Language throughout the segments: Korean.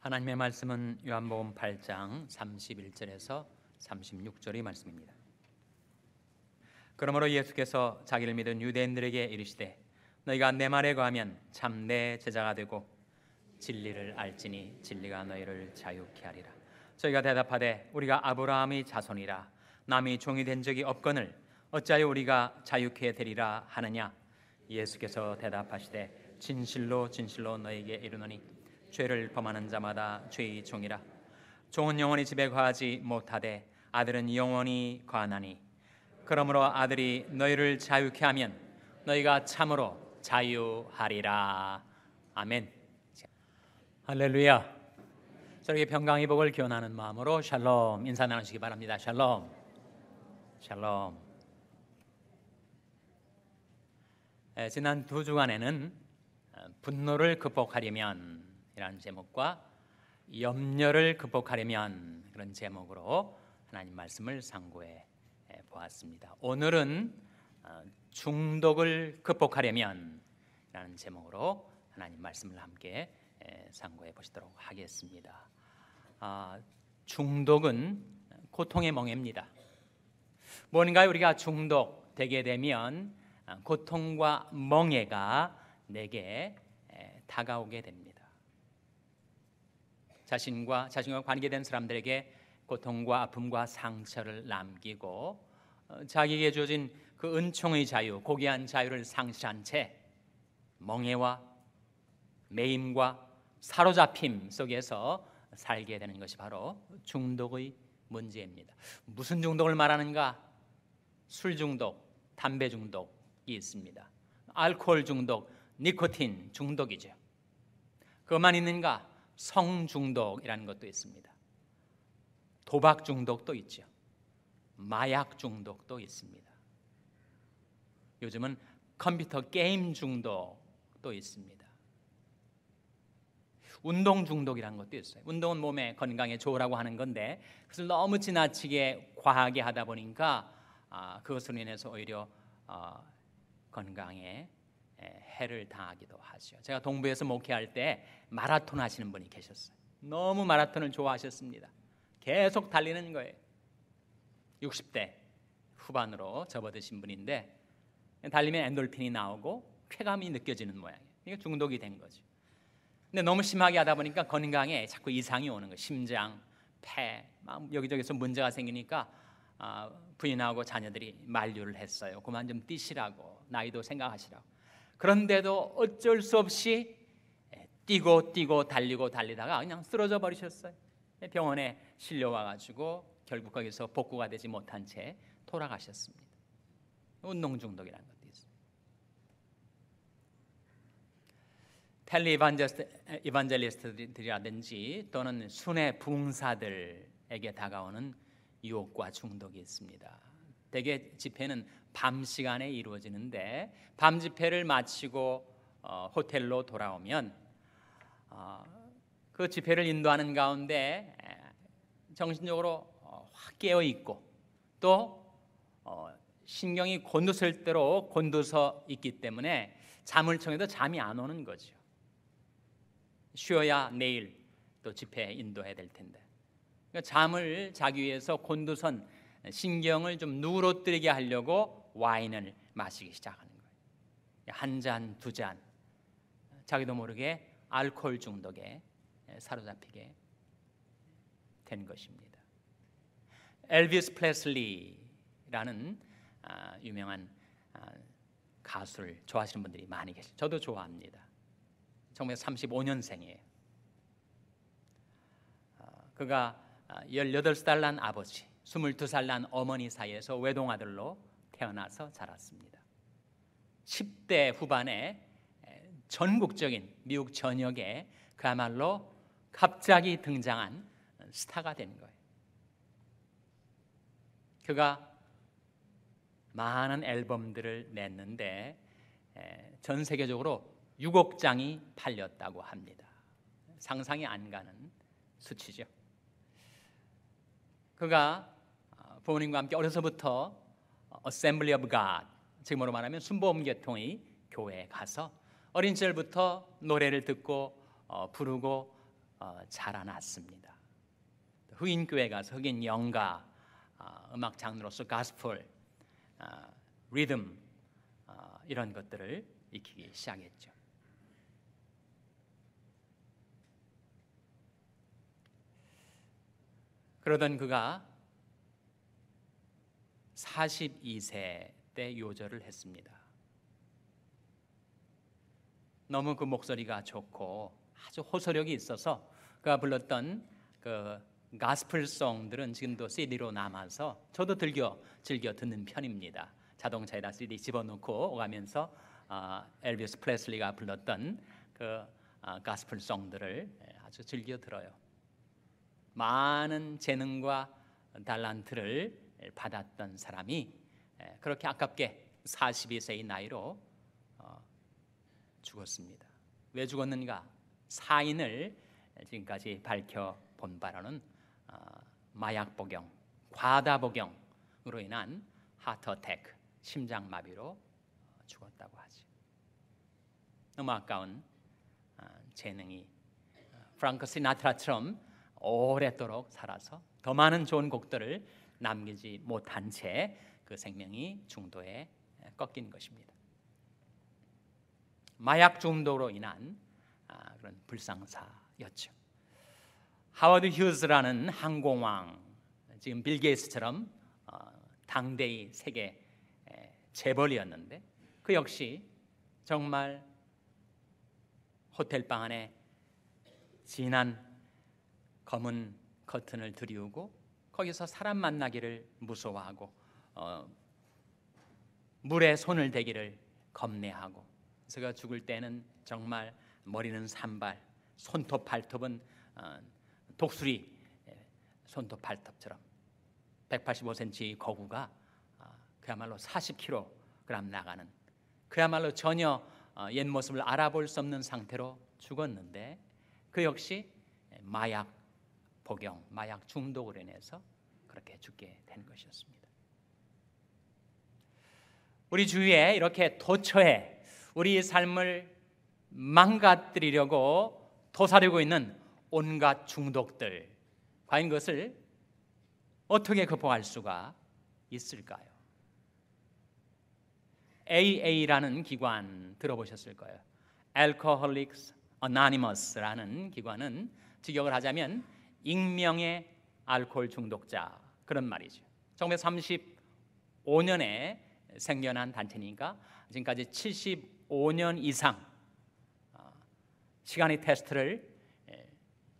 하나님의 말씀은 요한복음 8장 31절에서 36절의 말씀입니다. 그러므로 예수께서 자기를 믿은 유대인들에게 이르시되 너희가 내 말에 거하면 참 내 제자가 되고 진리를 알지니 진리가 너희를 자유케 하리라. 저희가 대답하되 우리가 아브라함의 자손이라 남의 종이 된 적이 없거늘 어찌하여 우리가 자유케 되리라 하느냐. 예수께서 대답하시되 진실로 진실로 너희에게 이르노니 죄를 범하는 자마다 죄의 종이라. 종은 영원히 집에 거하지 못하되 아들은 영원히 거하나니 그러므로 아들이 너희를 자유케 하면 너희가 참으로 자유하리라. 아멘. 할렐루야. 저에게 평강의 복을 기원하는 마음으로 샬롬 인사 나누시기 바랍니다. 샬롬. 샬롬. 지난 두 주간에는 분노를 극복하려면 이라는 제목과 염려를 극복하려면 그런 제목으로 하나님 말씀을 상고해 보았습니다. 오늘은 중독을 극복하려면 이라는 제목으로 하나님 말씀을 함께 상고해 보시도록 하겠습니다. 중독은 고통의 멍에입니다. 뭔가 우리가 중독되게 되면 고통과 멍에가 내게 다가오게 됩니다. 자신과 관계된 사람들에게 고통과 아픔과 상처를 남기고 자기에게 주어진 그 은총의 자유, 고귀한 자유를 상실한 채 멍해와 매임과 사로잡힘 속에서 살게 되는 것이 바로 중독의 문제입니다. 무슨 중독을 말하는가? 술 중독, 담배 중독이 있습니다. 알코올 중독, 니코틴 중독이죠. 그것만 있는가? 성 중독이라는 것도 있습니다. 도박 중독도 있죠. 마약 중독도 있습니다. 요즘은 컴퓨터 게임 중독도 있습니다. 운동 중독이라는 것도 있어요. 운동은 몸에 건강에 좋으라고 하는 건데 그것을 너무 지나치게 과하게 하다 보니까 그것으로 인해서 오히려 건강에 해를 당하기도 하죠. 제가 동부에서 목회할 때 마라톤 하시는 분이 계셨어요. 너무 마라톤을 좋아하셨습니다. 계속 달리는 거예요. 60대 후반으로 접어드신 분인데 달리면 엔돌핀이 나오고 쾌감이 느껴지는 모양이에요. 이게 중독이 된 거죠. 근데 너무 심하게 하다 보니까 건강에 자꾸 이상이 오는 거예요. 심장, 폐, 막 여기저기서 문제가 생기니까 부인하고 자녀들이 만류를 했어요. 그만 좀 뛰시라고, 나이도 생각하시라고. 그런데도 어쩔 수 없이 뛰고 달리다가 그냥 쓰러져 버리셨어요. 병원에 실려와가지고 결국 거기서 복구가 되지 못한 채 돌아가셨습니다. 운동 중독이라는 것도 있어요. 텔리 이반젤리스트들이라든지 또는 순회 부흥사들에게 다가오는 유혹과 중독이 있습니다. 대개 집회는 밤 시간에 이루어지는데 밤 집회를 마치고 호텔로 돌아오면 그 집회를 인도하는 가운데 정신적으로 확 깨어 있고 또 신경이 곤두설 대로 곤두서 있기 때문에 잠을 청해도 잠이 안 오는 거죠. 쉬어야 내일 또 집회 인도해야 될 텐데 그러니까 잠을 자기 위해서 곤두선 신경을 좀 누그러뜨리게 하려고 와인을 마시기 시작하는 거예요. 한 잔, 두 잔, 자기도 모르게 알코올 중독에 사로잡히게 된 것입니다. 엘비스 프레슬리라는 유명한 가수를 좋아하시는 분들이 많이 계시죠. 저도 좋아합니다. 1935년생이에요. 그가 18살 난 아버지, 22살 난 어머니 사이에서 외동아들로 태어나서 자랐습니다. 10대 후반에 전국적인 미국 전역에 그야말로 갑자기 등장한 스타가 된 거예요. 그가 많은 앨범들을 냈는데 전 세계적으로 6억 장이 팔렸다고 합니다. 상상이 안 가는 수치죠. 그가 부모님과 함께 어려서부터 Assembly of God, 지금으로 말하면 순복음계통의 교회에 가서 어린 시절부터 노래를 듣고 부르고 자라났습니다. 흑인 교회 가서 흑인 영가, 음악 장르로서 가스펠, 리듬 이런 것들을 익히기 시작했죠. 그러던 그가 42세 때 요절을 했습니다. 너무 그 목소리가 좋고 아주 호소력이 있어서 그가 불렀던 그 가스펠송들은 지금도 CD로 남아서 저도 즐겨 듣는 편입니다. 자동차에다 CD 집어넣고 오가면서 엘비스 프레슬리가 불렀던 그 가스펠송들을 아주 즐겨 들어요. 많은 재능과 달란트를 받았던 사람이 그렇게 아깝게 42세의 나이로 죽었습니다. 왜 죽었는가? 사인을 지금까지 밝혀본 바로는 마약 복용, 과다 복용으로 인한 하트어택, 심장마비로 죽었다고 하죠. 너무 아까운 재능이 프랑크 시나트라처럼 오랫도록 살아서 더 많은 좋은 곡들을 남기지 못한 채 그 생명이 중도에 꺾인 것입니다. 마약 중독으로 인한 그런 불상사였죠. 하워드 휴즈라는 항공왕, 지금 빌 게이츠처럼 당대의 세계 재벌이었는데 그 역시 정말 호텔방 안에 진한 검은 커튼을 들이우고 거기서 사람 만나기를 무서워하고 물에 손을 대기를 겁내하고, 그래서 그가 죽을 때는 정말 머리는 산발, 손톱 발톱은 독수리 손톱 발톱처럼 185cm 거구가 그야말로 40kg 나가는, 그야말로 전혀 옛 모습을 알아볼 수 없는 상태로 죽었는데 그 역시 마약 복용, 마약 중독으로 인해서 그렇게 죽게 된 것이었습니다. 우리 주위에 이렇게 도처에 우리 삶을 망가뜨리려고 도사리고 있는 온갖 중독들, 과연 그것을 어떻게 극복할 수가 있을까요? AA라는 기관 들어보셨을 거예요. Alcoholics Anonymous라는 기관은 직역을 하자면 익명의 알코올 중독자, 그런 말이죠. 1935년에 생겨난 단체니까 지금까지 75년 이상 시간의 테스트를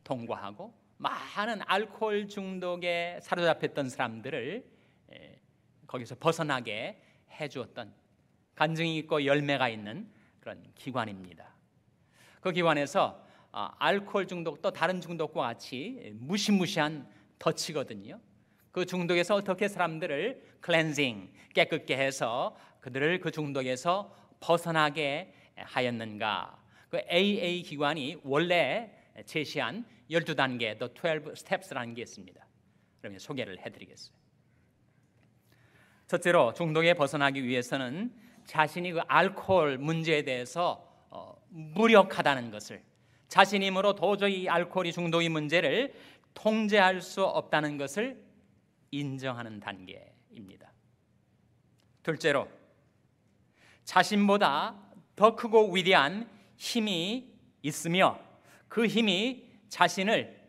통과하고 많은 알코올 중독에 사로잡혔던 사람들을 거기서 벗어나게 해주었던 간증이 있고 열매가 있는 그런 기관입니다. 그 기관에서 알코올 중독도 다른 중독과 같이 무시무시한 덫이거든요. 그 중독에서 어떻게 사람들을 클렌징, 깨끗게 해서 그들을 그 중독에서 벗어나게 하였는가. 그 AA 기관이 원래 제시한 12단계, The 12 Steps라는 게 있습니다. 그러면 소개를 해드리겠어요. 첫째로 중독에 벗어나기 위해서는 자신이 그 알코올 문제에 대해서 무력하다는 것을, 자신의 힘으로 도저히 알코올이 중독의 문제를 통제할 수 없다는 것을 인정하는 단계입니다. 둘째로 자신보다 더 크고 위대한 힘이 있으며 그 힘이 자신을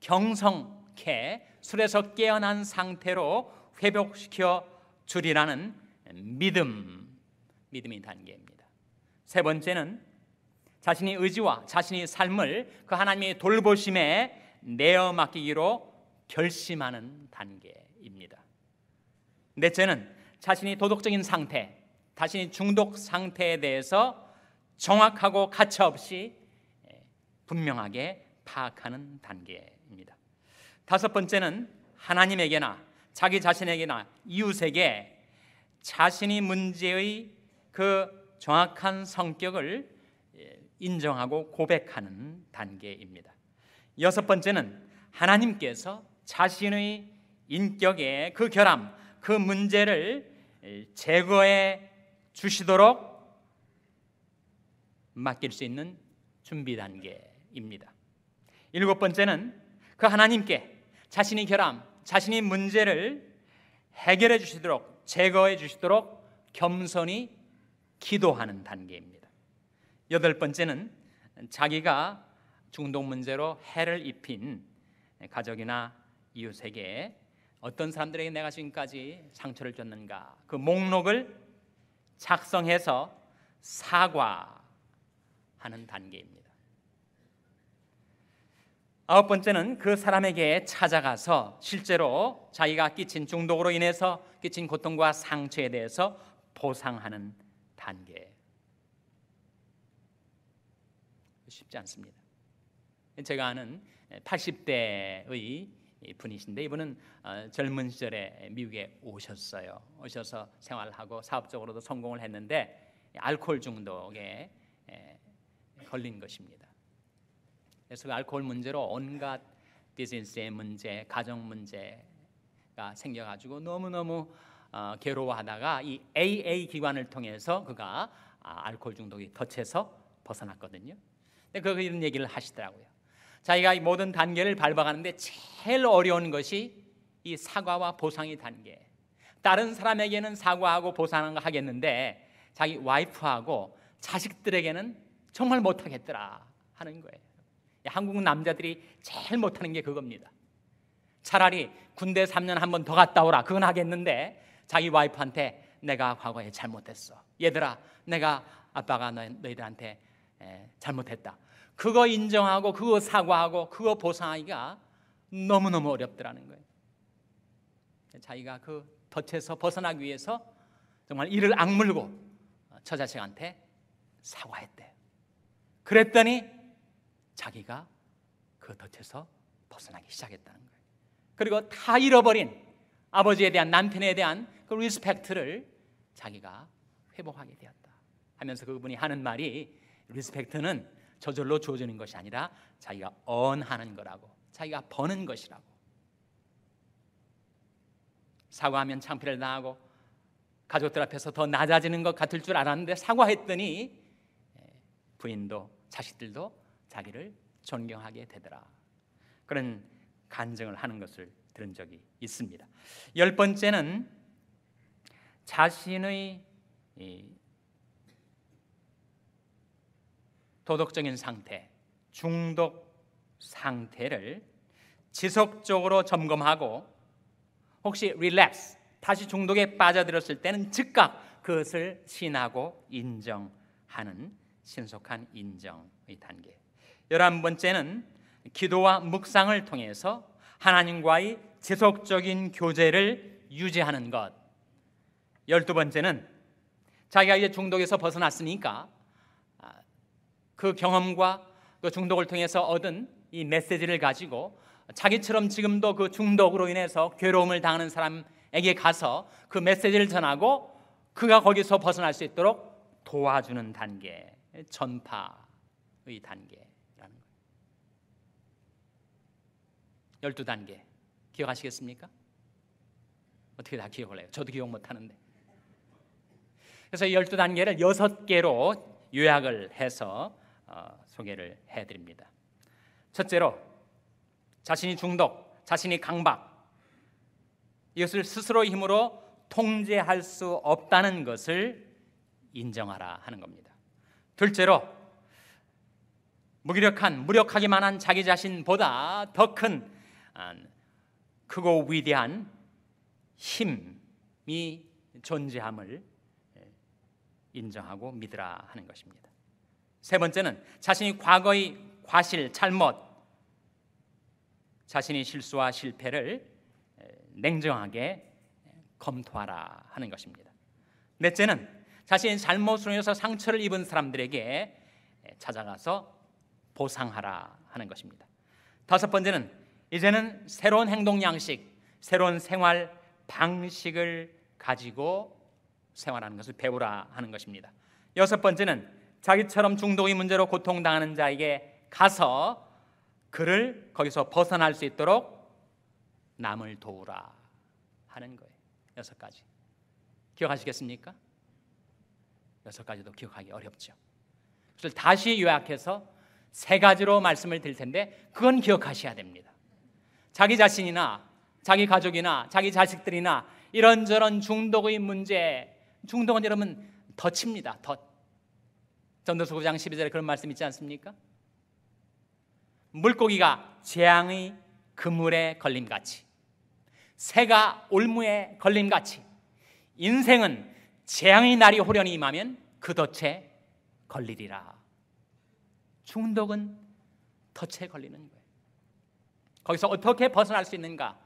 경성케 술에서 깨어난 상태로 회복시켜 주리라는 믿음의 단계입니다. 세 번째는 자신의 의지와 자신의 삶을 그 하나님의 돌보심에 내어 맡기기로 결심하는 단계입니다. 넷째는 자신이 도덕적인 상태, 자신이 중독 상태에 대해서 정확하고 가차없이 분명하게 파악하는 단계입니다. 다섯 번째는 하나님에게나 자기 자신에게나 이웃에게 자신이 문제의 그 정확한 성격을 인정하고 고백하는 단계입니다. 여섯 번째는 하나님께서 자신의 인격의 그 결함, 그 문제를 제거해 주시도록 맡길 수 있는 준비 단계입니다. 일곱 번째는 그 하나님께 자신이 결함, 자신이 문제를 해결해 주시도록, 제거해 주시도록 겸손히 기도하는 단계입니다. 여덟 번째는 자기가 중독 문제로 해를 입힌 가족이나 이웃에게 어떤 사람들에게 내가 지금까지 상처를 줬는가, 그 목록을 작성해서 사과하는 단계입니다. 아홉 번째는 그 사람에게 찾아가서 실제로 자기가 끼친 중독으로 인해서 끼친 고통과 상처에 대해서 보상하는 단계. 쉽지 않습니다. 제가 아는 80대의 분이신데 이분은 젊은 시절에 미국에 오셔서 생활하고 사업적으로도 성공을 했는데 알코올 중독에 걸린 것입니다. 그래서 그 알코올 문제로 온갖 비즈니스의 문제, 가정 문제가 생겨가지고 너무너무 괴로워하다가 이 AA 기관을 통해서 그가 알코올 중독이 덫에서 벗어났거든요. 근데 그가 이런 얘기를 하시더라고요. 자기가 이 모든 단계를 밟아가는데 제일 어려운 것이 이 사과와 보상의 단계. 다른 사람에게는 사과하고 보상하겠는데 자기 와이프하고 자식들에게는 정말 못하겠더라 하는 거예요. 한국 남자들이 제일 못하는 게 그겁니다. 차라리 군대 3년 한 번 더 갔다 오라 그건 하겠는데 자기 와이프한테 내가 과거에 잘못했어, 얘들아 내가 아빠가 너희들한테 잘못했다, 그거 인정하고 그거 사과하고 그거 보상하기가 너무너무 어렵더라는 거예요. 자기가 그 덫에서 벗어나기 위해서 정말 이를 악물고 저 자식한테 사과했대요. 그랬더니 자기가 그 덫에서 벗어나기 시작했다는 거예요. 그리고 다 잃어버린 아버지에 대한, 남편에 대한 그 리스펙트를 자기가 회복하게 되었다 하면서 그분이 하는 말이, 리스펙트는 저절로 주어지는 것이 아니라 자기가 언하는 거라고, 자기가 버는 것이라고. 사과하면 창피를 당하고 가족들 앞에서 더 낮아지는 것 같을 줄 알았는데 사과했더니 부인도 자식들도 자기를 존경하게 되더라. 그런 간증을 하는 것을 들은 적이 있습니다. 열 번째는 자신의 도덕적인 상태, 중독 상태를 지속적으로 점검하고 혹시 relapse, 다시 중독에 빠져들었을 때는 즉각 그것을 시인하고 인정하는 신속한 인정의 단계. 11번째는 기도와 묵상을 통해서 하나님과의 지속적인 교제를 유지하는 것. 12번째는 자기가 이제 중독에서 벗어났으니까 그 경험과 그 중독을 통해서 얻은 이 메시지를 가지고 자기처럼 지금도 그 중독으로 인해서 괴로움을 당하는 사람에게 가서 그 메시지를 전하고 그가 거기서 벗어날 수 있도록 도와주는 단계, 전파의 단계라는 거예요. 12단계 기억하시겠습니까? 어떻게 다 기억을 해요? 저도 기억 못하는데. 그래서 12단계를 6개로 요약을 해서 소개를 해드립니다. 첫째로 자신이 중독, 자신이 강박, 이것을 스스로의 힘으로 통제할 수 없다는 것을 인정하라 하는 겁니다. 둘째로 무력하기만 한 자기 자신보다 더 큰 크고 위대한 힘이 존재함을 인정하고 믿으라 하는 것입니다. 세 번째는 자신이 과거의 과실, 잘못, 자신의 실수와 실패를 냉정하게 검토하라 하는 것입니다. 넷째는 자신의 잘못으로 인해서 상처를 입은 사람들에게 찾아가서 보상하라 하는 것입니다. 다섯 번째는 이제는 새로운 행동 양식, 새로운 생활 방식을 가지고 생활하는 것을 배우라 하는 것입니다. 여섯 번째는 자기처럼 중독의 문제로 고통당하는 자에게 가서 그를 거기서 벗어날 수 있도록 남을 도우라 하는 거예요. 6가지 기억하시겠습니까? 6가지도 기억하기 어렵죠. 그래서 다시 요약해서 세 가지로 말씀을 드릴 텐데 그건 기억하셔야 됩니다. 자기 자신이나 자기 가족이나 자기 자식들이나 이런저런 중독의 문제, 중독은 여러분 덫입니다. 덫. 전도서 9장 12절에 그런 말씀 있지 않습니까? 물고기가 재앙의 그물에 걸림같이, 새가 올무에 걸림같이, 인생은 재앙의 날이 호련히 임하면 그 덫에 걸리리라. 중독은 덫에 걸리는 거예요. 거기서 어떻게 벗어날 수 있는가?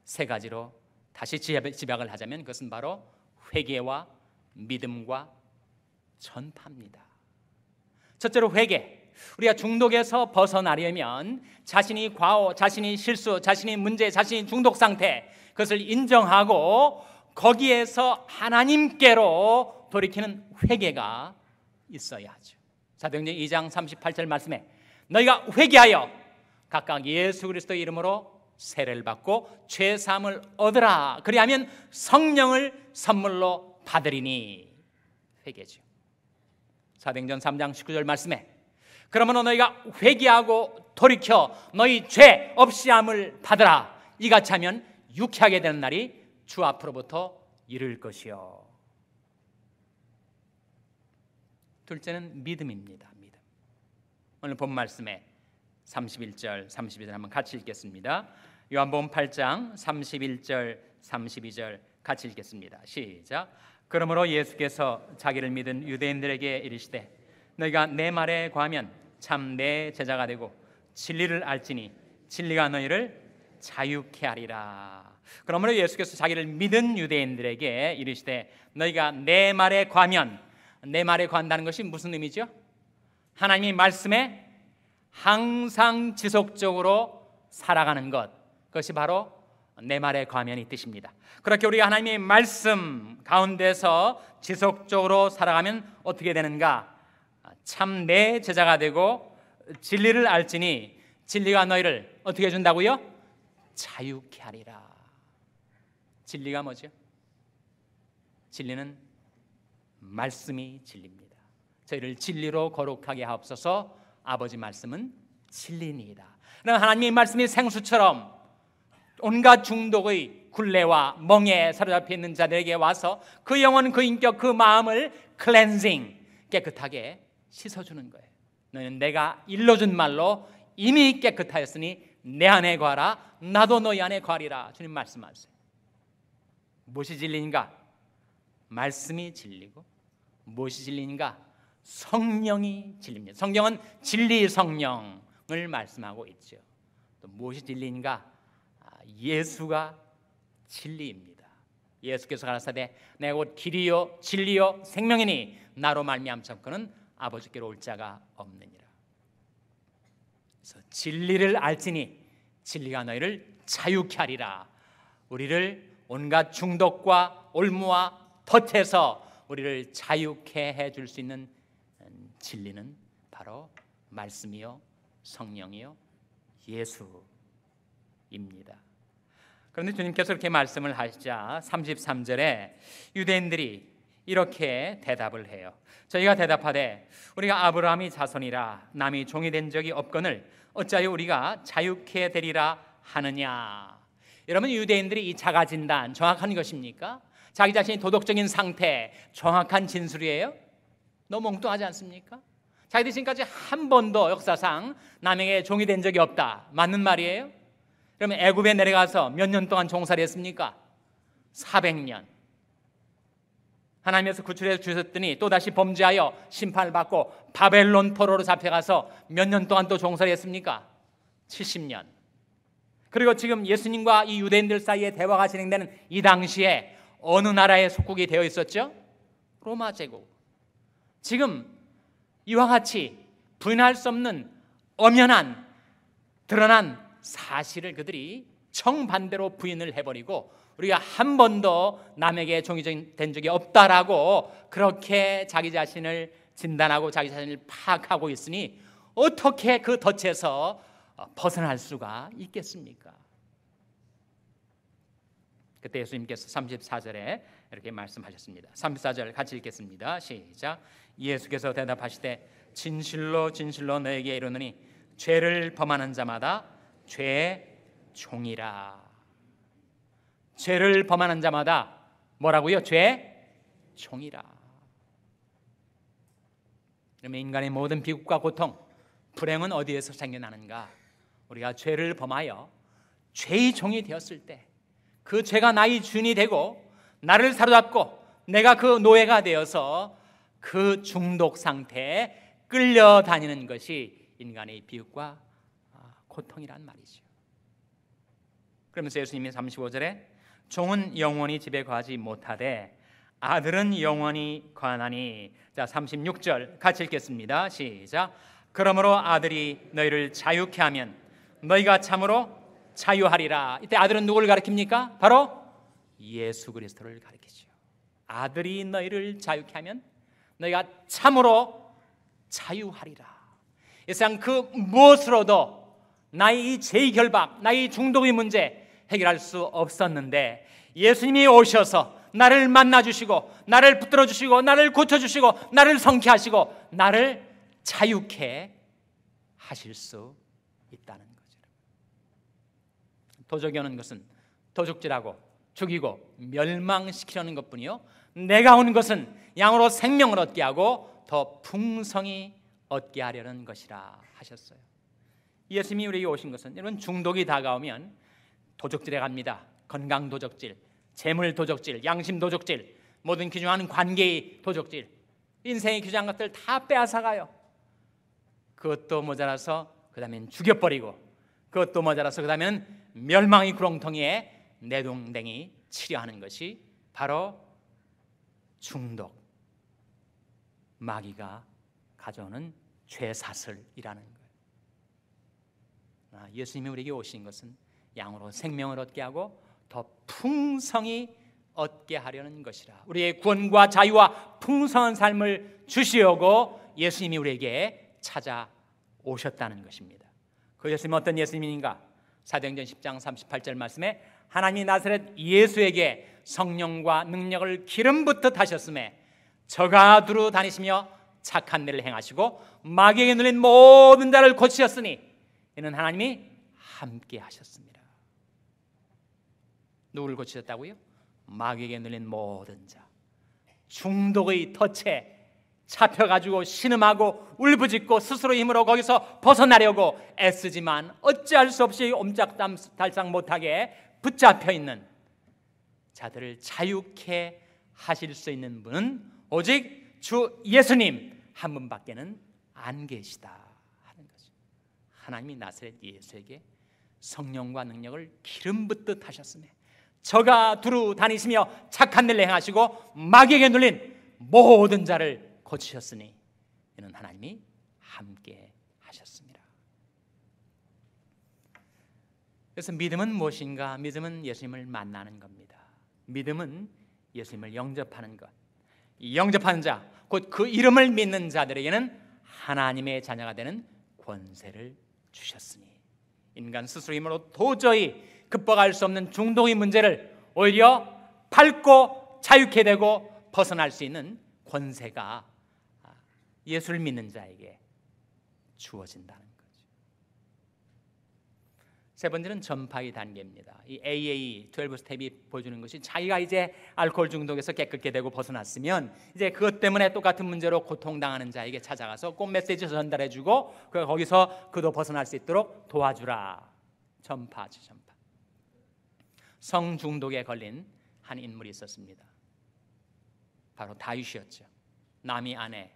세 가지로 다시 집약을 하자면 그것은 바로 회개와 믿음과 전파입니다. 첫째로 회개. 우리가 중독에서 벗어나려면 자신이 과오, 자신이 실수, 자신이 문제, 자신이 중독 상태, 그것을 인정하고 거기에서 하나님께로 돌이키는 회개가 있어야 하죠. 사도행전 2장 38절 말씀에 너희가 회개하여 각각 예수 그리스도의 이름으로 세례를 받고 죄 사함을 얻으라. 그리하면 성령을 선물로 받으리니. 회개죠. 사도행전 3장 19절 말씀에 그러므로 너희가 회개하고 돌이켜 너희 죄 없이 함을 받으라. 이같이 하면 유쾌하게 되는 날이 주 앞으로부터 이를 것이요. 둘째는 믿음입니다. 믿음. 오늘 본 말씀에 31절, 32절 한번 같이 읽겠습니다. 요한복음 8장 31절, 32절 같이 읽겠습니다. 시작. 그러므로 예수께서 자기를 믿은 유대인들에게 이르시되 너희가 내 말에 거하면 참 내 제자가 되고 진리를 알지니 진리가 너희를 자유케 하리라. 그러므로 예수께서 자기를 믿은 유대인들에게 이르시되 너희가 내 말에 거하면, 내 말에 거한다는 것이 무슨 의미죠? 하나님의 말씀에 항상 지속적으로 살아가는 것, 그것이 바로 내 말에 거하면 이 뜻입니다. 그렇게 우리가 하나님의 말씀 가운데서 지속적으로 살아가면 어떻게 되는가? 참 내 제자가 되고 진리를 알지니 진리가 너희를 어떻게 해준다고요? 자유케 하리라. 진리가 뭐죠? 진리는 말씀이 진리입니다. 저희를 진리로 거룩하게 하옵소서. 아버지 말씀은 진리니이다. 하나님의 말씀이 생수처럼 온갖 중독의 굴레와 멍에 사로잡혀 있는 자들에게 와서 그 영혼, 그 인격, 그 마음을 클렌징, 깨끗하게 씻어주는 거예요. 너희는 내가 일러준 말로 이미 깨끗하였으니 내 안에 거하라. 나도 너희 안에 거하리라. 주님 말씀하세요. 무엇이 진리인가? 말씀이 진리고, 무엇이 진리인가? 성령이 진리입니다. 성경은 진리 성령을 말씀하고 있죠. 또 무엇이 진리인가? 예수가 진리입니다. 예수께서 가라사대 내가 곧 길이요 진리요 생명이니 나로 말미암고는 아버지께로 올 자가 없느니라. 그래서 진리를 알지니 진리가 너희를 자유케 하리라. 우리를 온갖 중독과 올무와 덫에서 우리를 자유케 해줄 수 있는 진리는 바로 말씀이요 성령이요 예수입니다. 그런데 주님께서 그렇게 말씀을 하시자 33절에 유대인들이 이렇게 대답을 해요. 저희가 대답하되 우리가 아브라함이 자손이라 남이 종이 된 적이 없거늘 어찌하여 우리가 자유케 되리라 하느냐. 여러분, 유대인들이 이 자가 진단 정확한 것입니까? 자기 자신이 도덕적인 상태 정확한 진술이에요? 너무 엉뚱하지 않습니까? 자기들이 지금까지 한 번도 역사상 남에게 종이 된 적이 없다. 맞는 말이에요? 그러면 애굽에 내려가서 몇 년 동안 종살이 했습니까? 400년. 하나님께서 구출해 주셨더니 또다시 범죄하여 심판을 받고 바벨론 포로로 잡혀가서 몇 년 동안 또 종살이 했습니까? 70년. 그리고 지금 예수님과 이 유대인들 사이에 대화가 진행되는 이 당시에 어느 나라의 속국이 되어 있었죠? 로마 제국. 지금 이와 같이 부인할 수 없는 엄연한 드러난 사실을 그들이 정반대로 부인을 해버리고 우리가 한 번도 남에게 종이 된 적이 없다라고 그렇게 자기 자신을 진단하고 자기 자신을 파악하고 있으니 어떻게 그 덫에서 벗어날 수가 있겠습니까? 그때 예수님께서 34절에 이렇게 말씀하셨습니다. 34절 같이 읽겠습니다. 시작. 예수께서 대답하시되 진실로 진실로 너에게 이르노니 죄를 범하는 자마다 죄의 종이라. 죄를 범하는 자마다 뭐라고요? 죄의 종이라. 그러면 인간의 모든 비극과 고통, 불행은 어디에서 생겨나는가? 우리가 죄를 범하여 죄의 종이 되었을 때, 그 죄가 나의 주인이 되고 나를 사로잡고 내가 그 노예가 되어서 그 중독 상태에 끌려다니는 것이 인간의 비극과 고통이란 말이죠. 그러면서 예수님이 35절에 종은 영원히 집에 거하지 못하되 아들은 영원히 거하나니. 자, 36절 같이 읽겠습니다. 시작. 그러므로 아들이 너희를 자유케 하면 너희가 참으로 자유하리라. 이때 아들은 누구를 가리킵니까? 바로 예수 그리스도를 가리키죠. 아들이 너희를 자유케 하면 너희가 참으로 자유하리라. 이 세상 그 무엇으로도 나의 이 죄의 결박, 나의 중독의 문제 해결할 수 없었는데 예수님이 오셔서 나를 만나주시고 나를 붙들어주시고 나를 고쳐주시고 나를 성케하시고 나를 자유케 하실 수 있다는 거죠. 도적이 오는 것은 도둑질하고 죽이고 멸망시키려는 것뿐이요, 내가 온 것은 양으로 생명을 얻게 하고 더 풍성히 얻게 하려는 것이라 하셨어요. 예수님이 우리에게 오신 것은, 여러분, 중독이 다가오면 도적질에 갑니다. 건강 도적질, 재물 도적질, 양심 도적질, 모든 귀중한 관계의 도적질, 인생의 귀중한 것들 다 빼앗아가요. 그것도 모자라서 그 다음엔 죽여버리고, 그것도 모자라서 그 다음엔 멸망의 구렁텅이에 내동댕이 치려하는 것이 바로 중독, 마귀가 가져오는 죄사슬이라는 거예요. 예수님이 우리에게 오신 것은 양으로 생명을 얻게 하고 더 풍성히 얻게 하려는 것이라. 우리의 구원과 자유와 풍성한 삶을 주시려고 예수님이 우리에게 찾아오셨다는 것입니다. 그 예수님은 어떤 예수님인가? 사도행전 10장 38절 말씀에 하나님이 나사렛 예수에게 성령과 능력을 기름 붓듯 하셨음에 저가 두루 다니시며 착한 일을 행하시고 마귀에게 눌린 모든 자를 고치셨으니 이는 하나님이 함께 하셨습니다. 누구를 고치셨다고요? 마귀에게 눌린 모든 자, 중독의 덫에 잡혀가지고 신음하고 울부짖고 스스로 힘으로 거기서 벗어나려고 애쓰지만 어찌할 수 없이 옴짝달싹 못하게 붙잡혀 있는 자들을 자유케 하실 수 있는 분은 오직 주 예수님 한 분밖에는 안 계시다 하는 거죠. 하나님이 나사렛 예수에게 성령과 능력을 기름 붓듯 하셨으며 저가 두루 다니시며 착한 일을 행하시고 마귀에게 눌린 모든 자를 고치셨으니 이는 하나님이 함께 하셨습니다. 그래서 믿음은 무엇인가? 믿음은 예수님을 만나는 겁니다. 믿음은 예수님을 영접하는 것. 이 영접하는 자, 곧 그 이름을 믿는 자들에게는 하나님의 자녀가 되는 권세를 주셨으니 인간 스스로 힘으로 도저히 극복할 수 없는 중독의 문제를 오히려 밟고 자유케 되고 벗어날 수 있는 권세가 예수를 믿는 자에게 주어진다는 거죠. 세 번째는 전파의 단계입니다. 이 AA 12 스텝이 보여주는 것이 자기가 이제 알코올 중독에서 깨끗게 되고 벗어났으면 이제 그것 때문에 똑같은 문제로 고통당하는 자에게 찾아가서 꼭 메시지 전달해주고 거기서 그도 벗어날 수 있도록 도와주라. 전파지, 전파. 성중독에 걸린 한 인물이 있었습니다. 바로 다윗이었죠. 남의 아내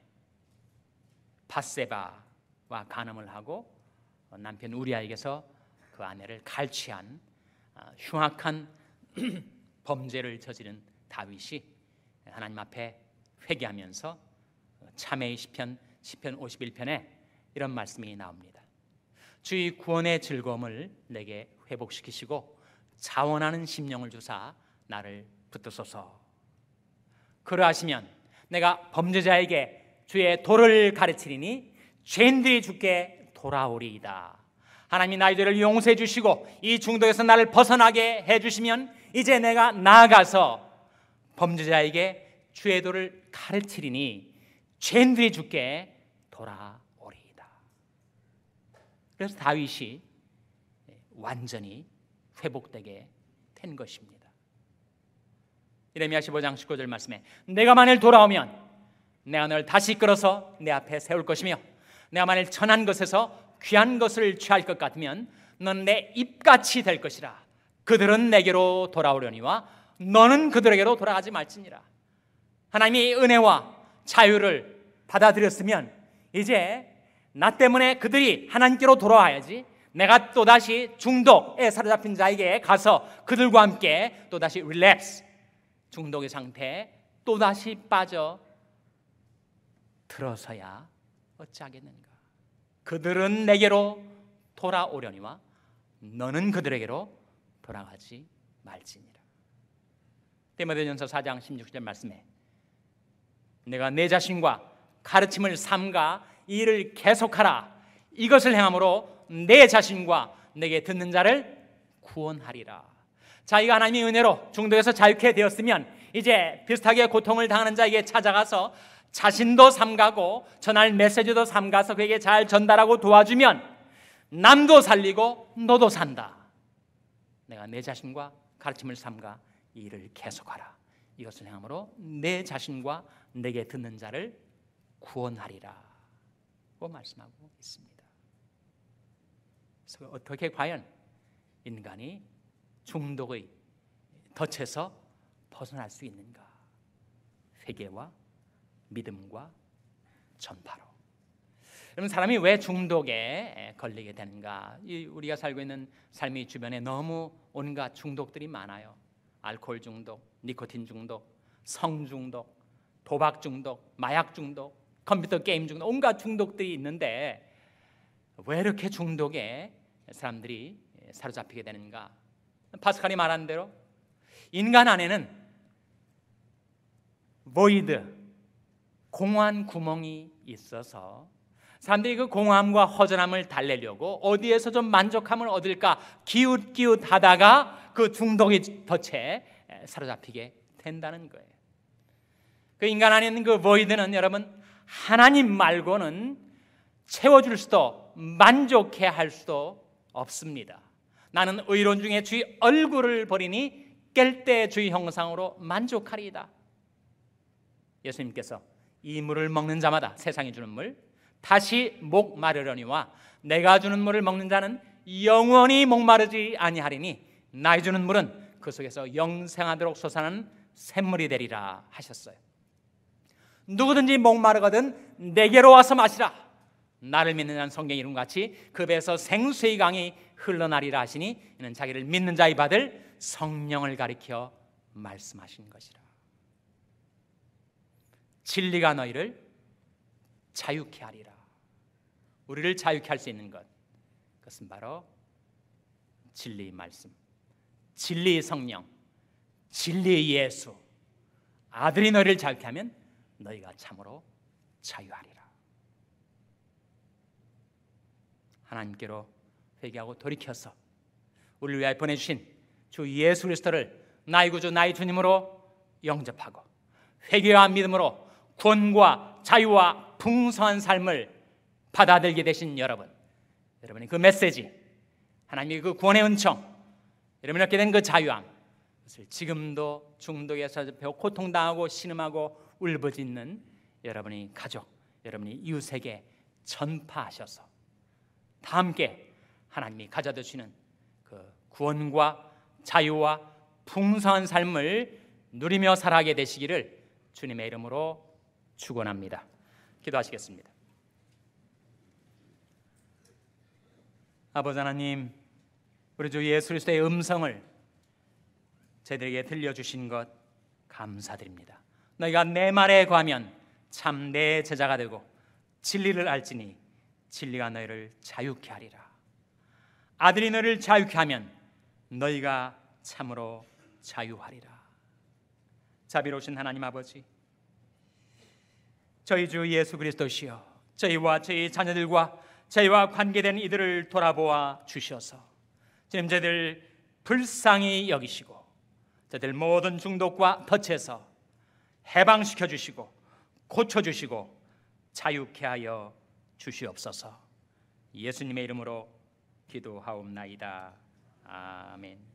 밧세바와 간음을 하고 남편 우리아에게서 그 아내를 갈취한 흉악한 범죄를 저지른 다윗이 하나님 앞에 회개하면서 참회의 시편 51편에 이런 말씀이 나옵니다. 주의 구원의 즐거움을 내게 회복시키시고 자원하는 심령을 주사 나를 붙드소서. 그러하시면 내가 범죄자에게 주의 도를 가르치리니 죄인들이 주께 돌아오리이다. 하나님이 나의 죄를 용서해 주시고 이 중독에서 나를 벗어나게 해주시면 이제 내가 나아가서 범죄자에게 주의 도를 가르치리니 죄인들이 주께 돌아오리이다. 그래서 다윗이 완전히 회복되게 된 것입니다. 예레미야 15장 19절 말씀에 내가 만일 돌아오면 내가 너를 다시 이끌어서 내 앞에 세울 것이며 내가 만일 천한 것에서 귀한 것을 취할 것 같으면 넌 내 입같이 될 것이라. 그들은 내게로 돌아오려니와 너는 그들에게로 돌아가지 말지니라. 하나님이 은혜와 자유를 받아들였으면 이제 나 때문에 그들이 하나님께로 돌아와야지, 내가 또다시 중독에 사로잡힌 자에게 가서 그들과 함께 또다시 릴랩스, 중독의 상태에 또다시 빠져 들어서야 어찌하겠는가. 그들은 내게로 돌아오려니와 너는 그들에게로 돌아가지 말지니라. 디모데전서 4장 16절 말씀에 내가 내 자신과 가르침을 삼가 이 일을 계속하라. 이것을 행함으로 내 자신과 내게 듣는 자를 구원하리라. 자기가 하나님의 은혜로 중독에서 자유케 되었으면 이제 비슷하게 고통을 당하는 자에게 찾아가서 자신도 삼가고 전할 메시지도 삼가서 그에게 잘 전달하고 도와주면 남도 살리고 너도 산다. 내가 내 자신과 가르침을 삼가 이 일을 계속하라. 이것을 행함으로 내 자신과 내게 듣는 자를 구원하리라 고 말씀하고 있습니다. 그래서 어떻게 과연 인간이 중독의 덫에서 벗어날 수 있는가? 회개와 믿음과 전파로. 여러분, 사람이 왜 중독에 걸리게 되는가? 우리가 살고 있는 삶의 주변에 너무 온갖 중독들이 많아요. 알코올 중독, 니코틴 중독, 성 중독, 도박 중독, 마약 중독, 컴퓨터 게임 중독, 온갖 중독들이 있는데 왜 이렇게 중독에 사람들이 사로잡히게 되는가? 파스칼이 말한 대로 인간 안에는 void, 공허한 구멍이 있어서 사람들이 그 공허함과 허전함을 달래려고 어디에서 좀 만족함을 얻을까 기웃기웃하다가 그 중독의 덫에 사로잡히게 된다는 거예요. 그 인간 안에 있는 그 void는 여러분 하나님 말고는 채워줄 수도 만족해 할 수도 없습니다. 나는 의로운 중에 주의 얼굴을 보리니 깰 때 주의 형상으로 만족하리이다. 예수님께서 이 물을 먹는 자마다, 세상이 주는 물, 다시 목 마르려니와 내가 주는 물을 먹는 자는 영원히 목마르지 아니하리니 나의 주는 물은 그 속에서 영생하도록 솟아나는 샘물이 되리라 하셨어요. 누구든지 목마르거든 내게로 와서 마시라. 나를 믿는 자는 성경의 이름같이 그 배에서 생수의 강이 흘러나리라 하시니 이는 자기를 믿는 자의 받을 성령을 가리켜 말씀하신 것이라. 진리가 너희를 자유케 하리라. 우리를 자유케 할 수 있는 것, 그것은 바로 진리의 말씀, 진리의 성령, 진리의 예수. 아들이 너희를 자유케 하면 너희가 참으로 자유하리라. 하나님께로 회개하고 돌이켜서 우리를 위하여 보내주신 주 예수 그리스도를 나의 구주 나의 주님으로 영접하고 회개와 믿음으로 구원과 자유와 풍성한 삶을 받아들게 되신 여러분, 여러분의 그 메시지, 하나님의 그 구원의 은총, 여러분이 얻게 된 그 자유함, 그것을 지금도 중독에서 고통당하고 신음하고 울부짖는 여러분의 가족, 여러분의 이웃에게 전파하셔서 다 함께 하나님이 가져다 주시는 그 구원과 자유와 풍성한 삶을 누리며 살아가게 되시기를 주님의 이름으로 축원합니다. 기도하시겠습니다. 아버지 하나님, 우리 주 예수 그리스도의 음성을 저희들에게 들려주신 것 감사드립니다. 너희가 내 말에 거하면 참 내 제자가 되고 진리를 알지니 진리가 너희를 자유케 하리라. 아들이 너희를 자유케 하면 너희가 참으로 자유하리라. 자비로우신 하나님 아버지, 저희 주 예수 그리스도시여, 저희와 저희 자녀들과 저희와 관계된 이들을 돌아보아 주셔서 주님, 저희들 불쌍히 여기시고 저희들 모든 중독과 덫에서 해방시켜 주시고 고쳐 주시고 자유케 하여 주시옵소서. 예수님의 이름으로 기도하옵나이다. 아멘.